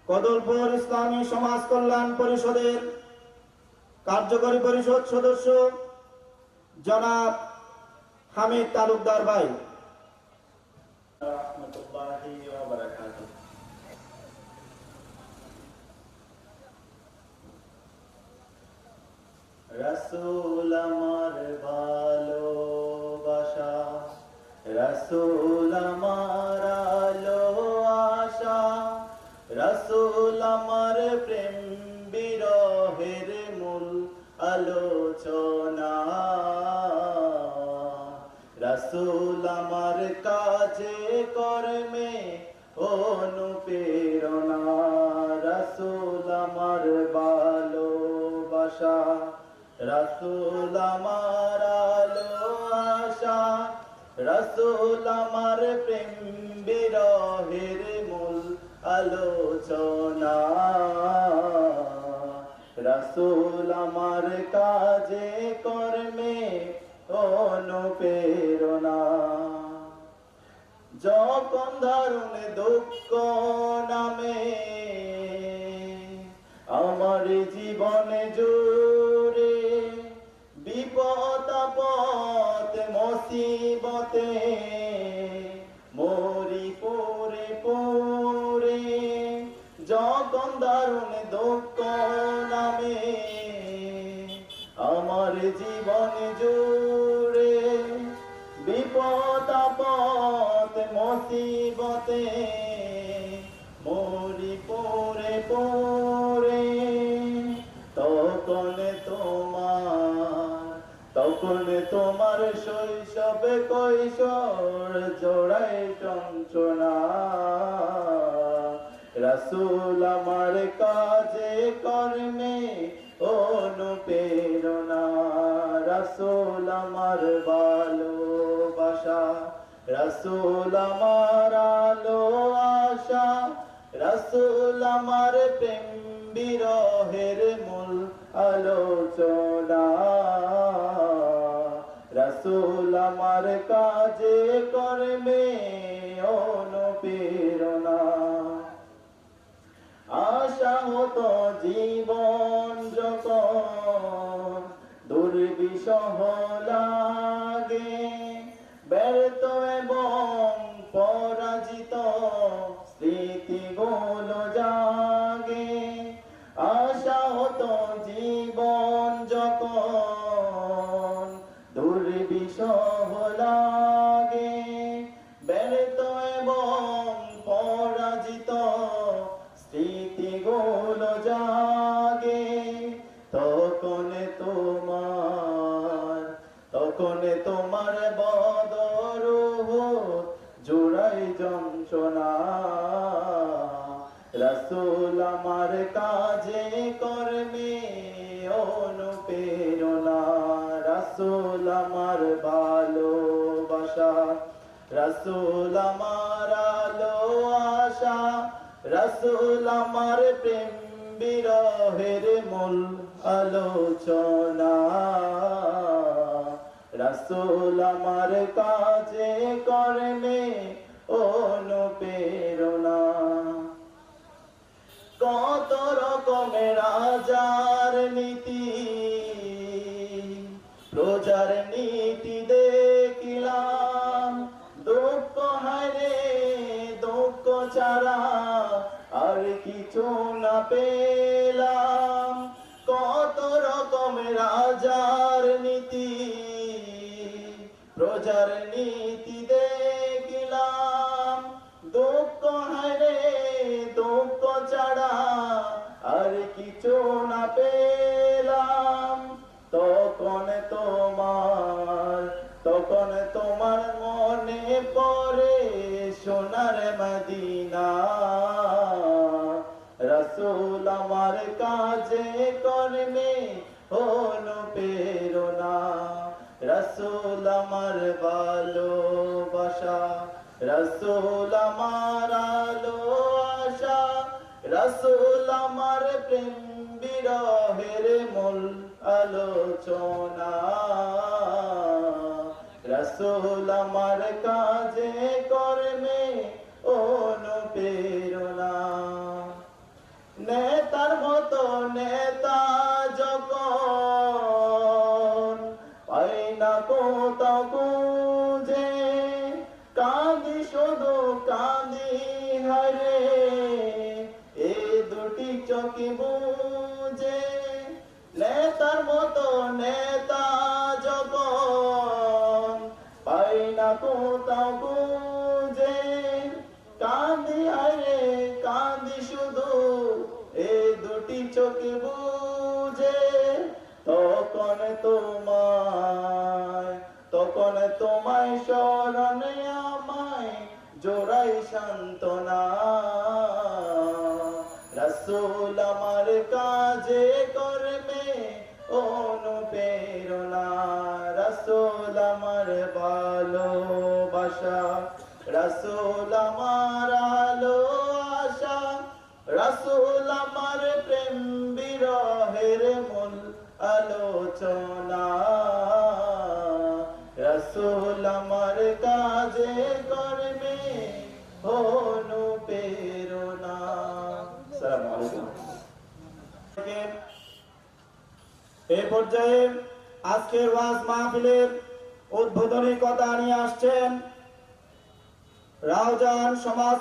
কদলপুর ইসলামী সমাজ কল্যাণ পরিষদের কার্যকরী পরিষদ সদস্য জনাব হামিদ তালুকদার ভাই। রাসূল আমার ভালোবাসা, রাসূল আমার আলো আশা, রাসূল আমার প্রেম বিরহের মূল আলোচনা, রাসূল আমার কাজে কর্মে অনুপ্রেরণা, রাসূল আমার ভালোবাসা, রাসূল আমার আলো আশা, রাসূল আমার প্রেম বিরহের মূল আলোচনা, রাসূল আমার কাজে কর্মে অনুপ্রেরণা। যখন দারুণ দুঃখ নামে আমার জীবনে জুড়ে, বিপদ আপদ মুসিবতে মরি পড়ে পড়ে, যখন দারুণ দুঃখ নামে আমার জীবনে জুড়ে, বিপদ আপদ মুসিবতে মরি পড়ে পড়ে, তখন তোমার শৈশব কৈশোর জোড়ায় যন্ত্রণা, রাসূল আমার কাজে কর্মে অনুপ্রেরণা, রাসূল আমার ভালোবাসা, রাসূল আমার আলো আশা, রাসূল আমার প্রেম বিরহের মূল আলোচনা, রাসূল আমার কাজে কর্মে অনুপ্রেরণা। আশা হতো জীবন যখন দুর্বিষহ লাগে, ব্যর্থ এবং পরাজিত স্মৃতিগুলো জাগে, আশা হতো জীবন যখন দুর্বিষহ লাগে, ব্যর্থ এবং পরাজিত স্মৃতিগুলো জাগে, তখন তোমার বদর উহুদ জোড়ায় যন্ত্রণা, রাসূল আমার কাজে কর্মে অনুপ্রেরণা, রাসূল আমার ভালোবাসা, রাসূল আমার আলো আশা, রাসূল আমার প্রেম বিরহের মূল আলোচনা, রাসূল আমার কাজে কর্মে অনুপ্রেরণা। কত রকমের আচার নীতি প্রচার নীতি দেখিলাম, দুঃখ হায়রে দুঃখ ছাড়া আর কিছু না পেলাম, কত রকমের আচার নীতি প্রচার নীতি দেখিলাম, দুঃখ হায়রে দুঃখ ছাড়া আর কিছু না পেলাম, তখন তোমার মনে পড়ে সোনার মদিনা, রাসূল আমার কাজে কর্মে অনুপ্রেরণা, রাসূল আমার ভালোবাসা, রাসূল আমার আলো আশা, রাসূল আমার প্রেম বিরহের মূল আলোচনা, রাসূল আমার কাজে কর্মে অনুপ্রেরণা। চোখে বুঝে নেতার মতো নেতা যখন পাই না কোথাও বুঝে কাঁদি আরে কাঁদি শুধু এই দুটি চোখে বুঝে তখন তোমায় স্মরণে আমায় জোড়াই সান্ত্বনা রাসূল আমার কাজে কর্মে অনুপ্রেরণা রাসূল আমার ভালোবাসা রাসূল আমার আলো আশা রাসূল আমার প্রেম বিরহের মূল আলোচনা রাসূল আমার কাজে কর্মে অনুপ্রেরণা। আসসালামু আলাইকুম। এই পর্যায়ে আজকের ওয়াজ মাহফিলের উদ্বোধনী কথা নিয়ে আসছেন রাউজান সমাজ